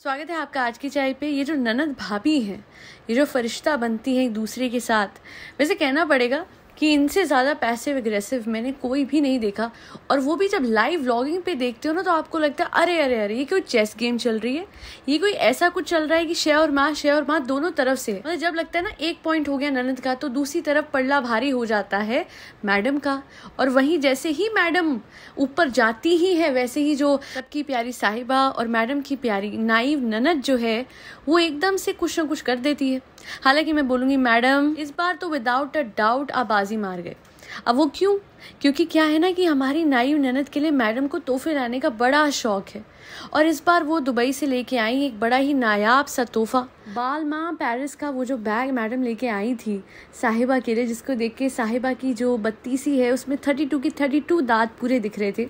स्वागत है आपका आज की चाय पे। ये जो ननद भाभी हैं, ये जो फरिश्ता बनती हैं एक दूसरे के साथ, वैसे कहना पड़ेगा कि इनसे ज़्यादा पैसिव एग्रेसिव मैंने कोई भी नहीं देखा। और वो भी जब लाइव व्लॉगिंग पे देखते हो ना, तो आपको लगता है अरे अरे अरे ये कोई चेस गेम चल रही है, ये कोई ऐसा कुछ चल रहा है कि शेर और माँ दोनों तरफ से। मतलब जब लगता है ना एक पॉइंट हो गया ननद का, तो दूसरी तरफ पल्ला भारी हो जाता है मैडम का। और वहीं जैसे ही मैडम ऊपर जाती ही है, वैसे ही जो सबकी प्यारी साहिबा और मैडम की प्यारी नाइव ननद जो है, वो एकदम से कुछ ना कुछ कर देती है। हालांकि मैं बोलूंगी मैडम इस बार तो विदाउट अ डाउट आप बाजी मार गए। अब वो क्यों? क्योंकि क्या है ना कि हमारी नाइव ननद के लिए मैडम को तोहफे लाने का बड़ा शौक है। और इस बार वो दुबई से लेके आई एक बड़ा ही नायाब सा तोहफा, बालमां पेरिस का वो जो बैग मैडम लेके आई थी साहिबा के लिए, जिसको देख के साहिबा की जो बत्तीसी है उसमें 32 की 32 दांत पूरे दिख रहे थे।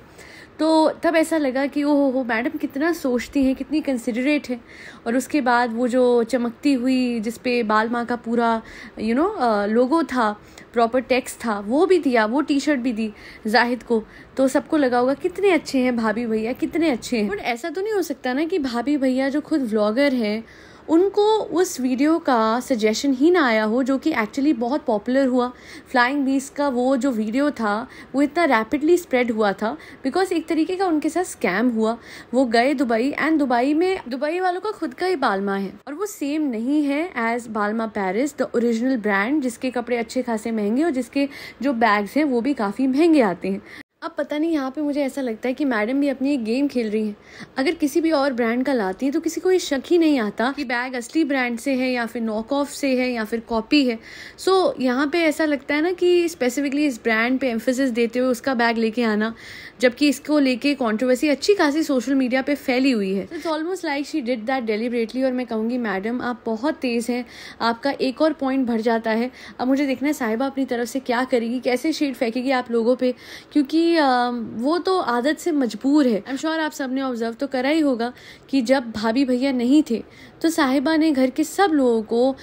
तो तब ऐसा लगा कि ओहो हो मैडम कितना सोचती हैं, कितनी कंसिडरेट है। और उसके बाद वो जो चमकती हुई जिसपे बालमां का पूरा लोगो था, प्रॉपर टेक्स्ट था, वो भी दिया, वो टी शर्ट भी दी जाहिद को। तो सबको लगा होगा कितने अच्छे हैं भाभी भैया, कितने अच्छे हैं। बट ऐसा तो नहीं हो सकता ना कि भाभी भैया जो खुद व्लॉगर हैं उनको उस वीडियो का सजेशन ही ना आया हो जो कि एक्चुअली बहुत पॉपुलर हुआ। फ्लाइंग बीस्ट का वो जो वीडियो था वो इतना रैपिडली स्प्रेड हुआ था बिकॉज एक तरीके का उनके साथ स्कैम हुआ। वो गए दुबई एंड दुबई वालों का खुद का ही बालमा है और वो सेम नहीं है एज बालमा पेरिस द ओरिजिनल ब्रांड, जिसके कपड़े अच्छे खासे महंगे और जिसके जो बैग्स हैं वो भी काफ़ी महंगे आते हैं। अब पता नहीं यहाँ पे मुझे ऐसा लगता है कि मैडम भी अपनी एक गेम खेल रही है। अगर किसी भी और ब्रांड का लाती है तो किसी को ये शक ही नहीं आता कि बैग असली ब्रांड से है या फिर नॉक ऑफ से है या फिर कॉपी है। सो यहाँ पे ऐसा लगता है ना कि स्पेसिफिकली इस ब्रांड पे एम्फेसिस देते हुए उसका बैग लेके आना, जबकि इसको लेके कंट्रोवर्सी अच्छी खासी सोशल मीडिया पे फैली हुई है। It's almost like she did that deliberately. और मैं कहूँगी मैडम आप बहुत तेज़ हैं, आपका एक और पॉइंट भर जाता है। अब मुझे देखना है साहिबा अपनी तरफ से क्या करेगी, कैसे शेड फेंकेगी आप लोगों पे, क्योंकि वो तो आदत से मजबूर है। आई एम श्योर आप सबने ऑब्जर्व तो करा ही होगा कि जब भाभी भैया नहीं थे तो साहिबा ने घर के सब लोगों को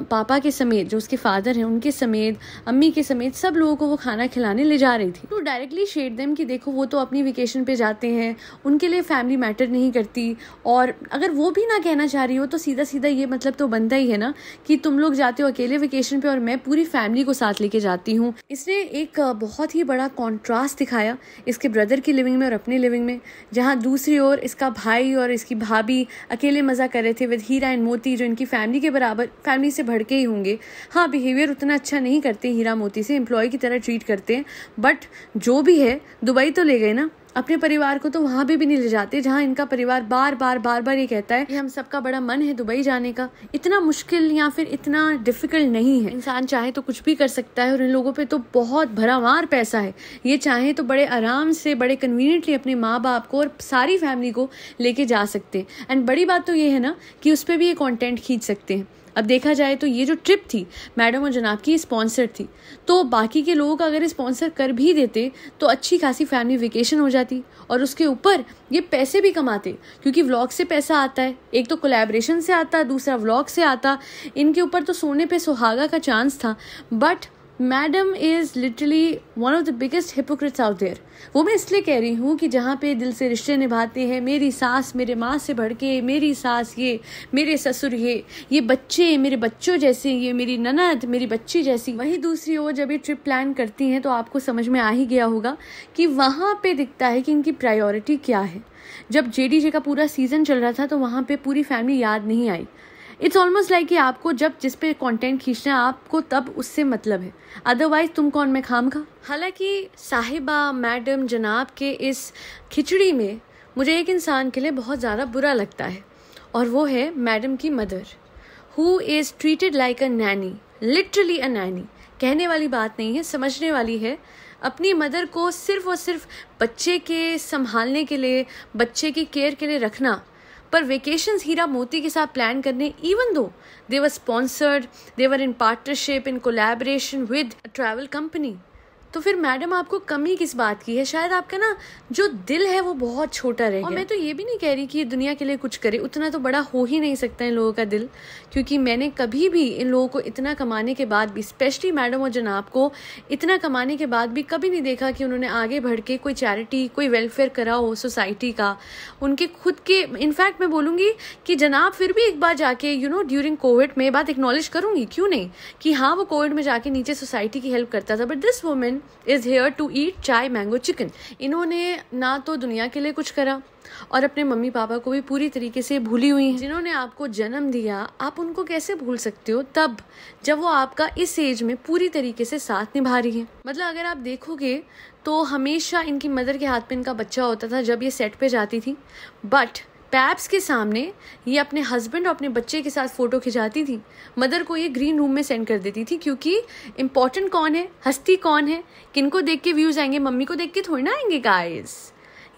पापा के समेत, जो उसके फादर हैं उनके समेत, अम्मी के समेत सब लोगों को वो खाना खिलाने ले जा रही थी। तो डायरेक्टली शेड देम कि देखो वो तो अपनी वेकेशन पे जाते हैं, उनके लिए फैमिली मैटर नहीं करती। और अगर वो भी ना कहना चाह रही हो तो सीधा सीधा ये मतलब तो बनता ही है ना कि तुम लोग जाते हो अकेले वेकेशन पे और मैं पूरी फैमिली को साथ लेके जाती हूँ। इसने एक बहुत ही बड़ा कॉन्ट्रास्ट दिखाया इसके ब्रदर की लिविंग में और अपनी लिविंग में, जहाँ दूसरी ओर इसका भाई और इसकी भाभी अकेले मजा कर रहे थे विद हीरा एंड मोती, जो इनकी फैमिली के बराबर, फैमिली से बढ़ के ही होंगे। हाँ, बिहेवियर उतना अच्छा नहीं करते हीरा मोती से, एम्प्लॉय की तरह ट्रीट करते हैं, बट जो भी है दुबई तो ले गए ना। अपने परिवार को तो वहां भी नहीं ले जाते जहां इनका परिवार बार बार ये कहता है कि हम सबका बड़ा मन है दुबई जाने का। इतना मुश्किल या फिर इतना डिफिकल्ट नहीं है, इंसान चाहे तो कुछ भी कर सकता है। और इन लोगों पे तो बहुत भरामार पैसा है, ये चाहे तो बड़े आराम से, बड़े कन्वीनियंटली अपने माँ बाप को और सारी फैमिली को लेके जा सकते हैं। एंड बड़ी बात तो ये है ना कि उस पर भी ये कॉन्टेंट खींच सकते हैं। अब देखा जाए तो ये जो ट्रिप थी मैडम और जनाब की स्पॉन्सर थी, तो बाकी के लोगों का अगर स्पॉन्सर कर भी देते तो अच्छी खासी फैमिली वेकेशन हो जाती और उसके ऊपर ये पैसे भी कमाते, क्योंकि व्लॉग से पैसा आता है। एक तो कोलैबोरेशन से आता, दूसरा व्लॉग से आता। इनके ऊपर तो सोने पे सुहागा का चांस था। But madam is literally one of the biggest hypocrites out there. वो मैं इसलिए कह रही हूँ कि जहाँ पे दिल से रिश्ते निभाते हैं, मेरी सास मेरे माँ से बढ़ के, मेरी सास ये, मेरे ससुर ये बच्चे मेरे बच्चों जैसे, ये मेरी ननद मेरी बच्ची जैसी। वहीं दूसरी ओर जब ये ट्रिप प्लान करती हैं तो आपको समझ में आ ही गया होगा कि वहाँ पे दिखता है कि इनकी प्रायोरिटी क्या है। जब JDJ का पूरा सीजन चल रहा था तो वहाँ पे पूरी फैमिली याद नहीं आई। इट्स ऑलमोस्ट लाइक कि आपको जब जिस पे कंटेंट खींचना है आपको तब उससे मतलब है, अदरवाइज तुम कौन मैं खाम खा। हालांकि साहिबा मैडम जनाब के इस खिचड़ी में मुझे एक इंसान के लिए बहुत ज़्यादा बुरा लगता है, और वो है मैडम की mother, who is treated like a Naini, literally अ नैनी। कहने वाली बात नहीं है, समझने वाली है। अपनी मदर को सिर्फ और सिर्फ बच्चे के संभालने के लिए, बच्चे की केयर के लिए रखना, पर वेकेशंस हीरा मोती के साथ प्लान करने, even though they were sponsored, they were in partnership, in collaboration with a travel company, तो फिर मैडम आपको कमी किस बात की है? शायद आपका ना जो दिल है वो बहुत छोटा रह गया। और मैं तो ये भी नहीं कह रही कि ये दुनिया के लिए कुछ करे, उतना तो बड़ा हो ही नहीं सकता इन लोगों का दिल, क्योंकि मैंने कभी भी इन लोगों को इतना कमाने के बाद भी, स्पेशली मैडम और जनाब को इतना कमाने के बाद भी कभी नहीं देखा कि उन्होंने आगे बढ़ के कोई चैरिटी, कोई वेलफेयर करा हो सोसाइटी का, उनके खुद के। इनफैक्ट मैं बोलूँगी कि जनाब फिर भी एक बार जाके ड्यूरिंग कोविड में बात एक्नॉलेज करूँगी, क्यों नहीं, कि हाँ वो कोविड में जाके नीचे सोसाइटी की हेल्प करता था, but this woman is here to eat chai mango chicken. इन्होंने ना तो दुनिया के लिए कुछ करा और अपने मम्मी पापा को भी पूरी तरीके से भूली हुई हैं। जिन्होंने आपको जन्म दिया, आप उनको कैसे भूल सकते हो तब जब वो आपका इस एज में पूरी तरीके से साथ निभा रही है। मतलब अगर आप देखोगे तो हमेशा इनकी मदर के हाथ में इनका बच्चा होता था जब ये सेट पे जाती थी, बट पैप्स के सामने ये अपने हस्बैंड और अपने बच्चे के साथ फोटो खिंचाती थी। मदर को ये ग्रीन रूम में सेंड कर देती थी, क्योंकि इम्पोर्टेंट कौन है, हस्ती कौन है, किनको देख के व्यूज आएंगे, मम्मी को देख के थोड़ी ना आएंगे गाइस।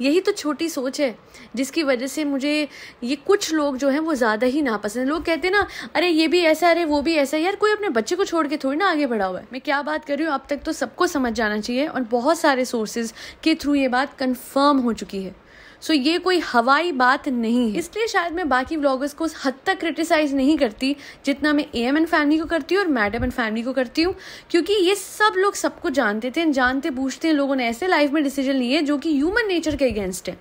यही तो छोटी सोच है जिसकी वजह से मुझे ये कुछ लोग जो हैं वो ज़्यादा ही नापसंद। लोग कहते हैं ना, अरे ये भी ऐसा, अरे वो भी ऐसा। यार कोई अपने बच्चे को छोड़ के थोड़ी ना आगे बढ़ा हुआ है। मैं क्या बात कर रही हूँ अब तक तो सबको समझ जाना चाहिए, और बहुत सारे सोर्सेज के थ्रू ये बात कंफर्म हो चुकी है। सो ये कोई हवाई बात नहीं है। इसलिए शायद मैं बाकी व्लॉगर्स को उस हद तक क्रिटिसाइज नहीं करती जितना मैं AMN फैमिली को करती हूँ और मैडम एंड फैमिली को करती हूँ, क्योंकि ये सब लोग सबको जानते थे, जानते पूछते हैं लोगों ने ऐसे लाइफ में डिसीजन लिए जो कि ह्यूमन नेचर के अगेंस्ट है।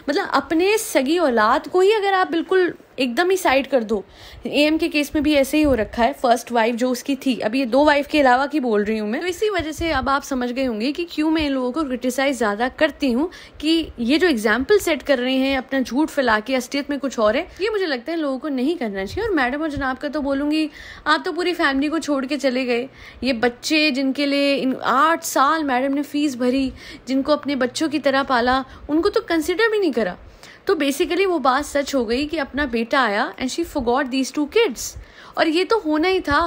मतलब अपने सगी औलाद को ही अगर आप बिल्कुल एकदम ही साइड कर दो। AM के केस में भी ऐसे ही हो रखा है। फर्स्ट वाइफ जो उसकी थी, अभी ये 2 वाइफ के अलावा की बोल रही हूँ मैं, तो इसी वजह से अब आप समझ गए होंगे कि क्यों मैं इन लोगों को क्रिटिसाइज ज़्यादा करती हूँ, कि ये जो एग्जाम्पल सेट कर रहे हैं अपना झूठ फैला के, असलियत में कुछ और है, ये मुझे लगता है लोगों को नहीं करना चाहिए। और मैडम और जनाब का तो बोलूँगी, आप तो पूरी फैमिली को छोड़ के चले गए। ये बच्चे जिनके लिए 8 साल मैडम ने फीस भरी, जिनको अपने बच्चों की तरह पाला, उनको तो कंसिडर भी नहीं करा। तो बेसिकली वो बात सच हो गई कि अपना बेटा आया and she forgot these 2 kids. और ये तो होना ही था।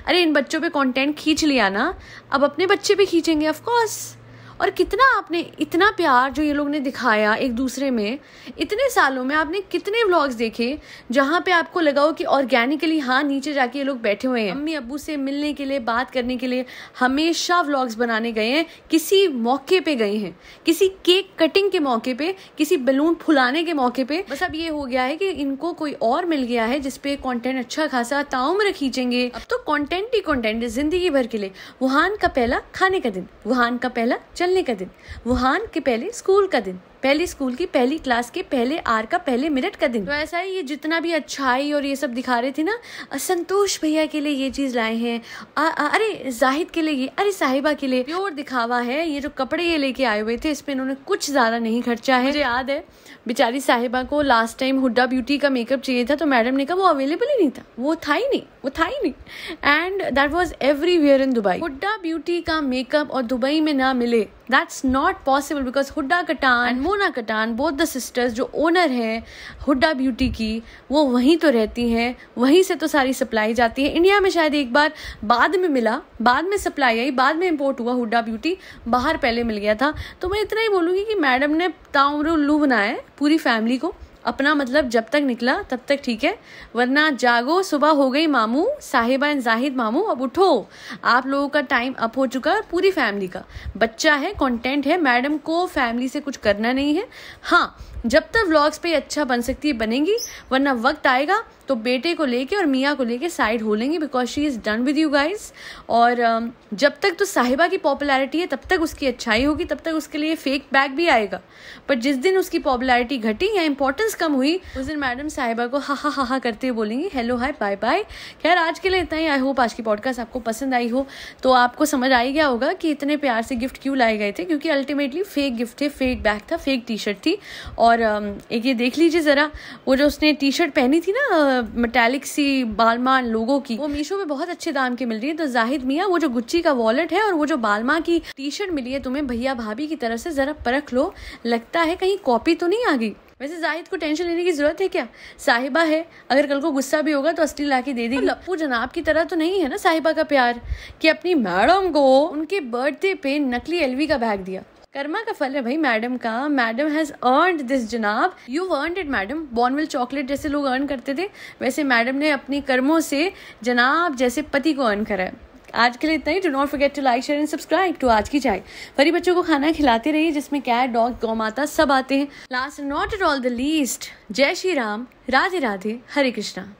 अरे इन बच्चों पे कंटेंट खींच लिया ना, अब अपने बच्चे पे खींचेंगे ऑफ कोर्स। और कितना आपने, इतना प्यार जो ये लोग ने दिखाया एक दूसरे में, इतने सालों में आपने कितने व्लॉग्स देखे जहाँ पे आपको लगा हो कि ऑर्गेनिकली हाँ नीचे जाके ये लोग बैठे हुए हैं, अम्मी अब्बू से मिलने के लिए, बात करने के लिए हमेशा व्लॉग्स बनाने गए हैं, किसी मौके पे गए हैं, किसी केक कटिंग के मौके पे, किसी बलून फुलाने के मौके पे। बस अब ये हो गया है कि इनको कोई और मिल गया है जिसपे कंटेंट अच्छा खासा ताउम्र खींचेंगे। अब तो कंटेंट ही कंटेंट है जिंदगी भर के लिए। वुहान का पहला खाने का दिन, वुहान का पहला चलने का दिन, वुहान के पहले स्कूल का दिन, पहली स्कूल की पहली क्लास के पहले आर का पहले मिनट का दिन। तो ऐसा ही ये जितना भी अच्छाई और ये सब दिखा रहे थे ना, संतोष भैया के लिए ये चीज लाए हैं, अरे जाहिद के लिए ये, अरे साहिबा के लिए, प्योर दिखावा है। ये जो कपड़े ये लेके आए हुए थे, इस पे इन्होंने कुछ ज्यादा नहीं खर्चा है। मुझे याद है बेचारी साहिबा को लास्ट टाइम हुड्डा ब्यूटी का मेकअप चाहिए था, तो मैडम ने कहा वो अवेलेबल ही नहीं था, वो था ही नहीं। And that was everywhere in Dubai. Hooda beauty का मेकअप और दुबई में ना मिले, that's not possible, because Hooda कटान एंड मोना कटान, बोथ द सिस्टर्स जो ओनर हैं हुड्डा ब्यूटी की, वो वहीं तो रहती हैं, वहीं से तो सारी सप्लाई जाती है। इंडिया में शायद एक बार बाद में मिला, बाद में सप्लाई आई, बाद में इम्पोर्ट हुआ हुड्डा ब्यूटी, बाहर पहले मिल गया था। तो मैं इतना ही बोलूँगी कि मैडम ने ताउम्र उल्लू बनाया है पूरी फैमिली को। अपना मतलब जब तक निकला तब तक ठीक है, वरना जागो, सुबह हो गई मामू, साहिबा एंड जाहिद मामू, अब उठो, आप लोगों का टाइम अप हो चुका है। पूरी फैमिली का बच्चा है, कंटेंट है, मैडम को फैमिली से कुछ करना नहीं है। हाँ, जब तक व्लॉग्स पे अच्छा बन सकती है बनेंगी, वरना वक्त आएगा तो बेटे को लेके और मियाँ को लेके साइड हो लेंगी, because she is done with you guys. और जब तक तो साहिबा की पॉपुलैरिटी है तब तक उसकी अच्छाई होगी, तब तक उसके लिए फेक बैग भी आएगा। पर जिस दिन उसकी पॉपुलैरिटी घटी या इंपॉर्टेंस कम हुई, उस दिन मैडम साहिबा को हा करते हुए बोलेंगी हेलो हाय बाय बाय। खैर आज के लिए इतना ही। आई होप आज की पॉडकास्ट आपको पसंद आई हो, तो आपको समझ आ ही गया होगा कि इतने प्यार से गिफ्ट क्यों लाए गए थे, क्योंकि अल्टीमेटली फेक गिफ्ट थे, फेक बैग था, फेक टी-शर्ट थी। और एक ये देख लीजिए जरा, वो जो उसने टी-शर्ट पहनी थी ना मेटालिक सी बालमा लोगों की, वो मीशो में बहुत अच्छे दाम की मिल रही है। तो जाहिद मियाँ, वो जो गुच्ची का वॉलेट है और वो जो बालमा की टी-शर्ट मिली है तुम्हें भैया भाभी की तरफ से, जरा परख लो, लगता है कहीं कॉपी तो नहीं आ गई। वैसे जाहिद को टेंशन लेने की जरूरत है क्या, साहिबा है, अगर कल को गुस्सा भी होगा तो असली लाके दे देगी। लप्पू जनाब की तरह तो नहीं है ना साहिबा का प्यार कि अपनी मैडम को उनके बर्थडे पे नकली LV का बैग दिया। कर्मा का फल है भाई मैडम का। मैडम हैज अर्नड दिस जनाब, you earned it madam. Bournville chocolate जैसे लोग अर्न करते थे, वैसे मैडम ने अपनी कर्मों से जनाब जैसे पति को अर्न करा है। आज के लिए इतना ही। Do not forget to like share and subscribe to आज की चाय। फरी बच्चों को खाना खिलाते रहिए जिसमें कैट, डॉग, गौ माता सब आते हैं। Last not at all the least, जय श्री राम, राधे राधे, हरे कृष्णा।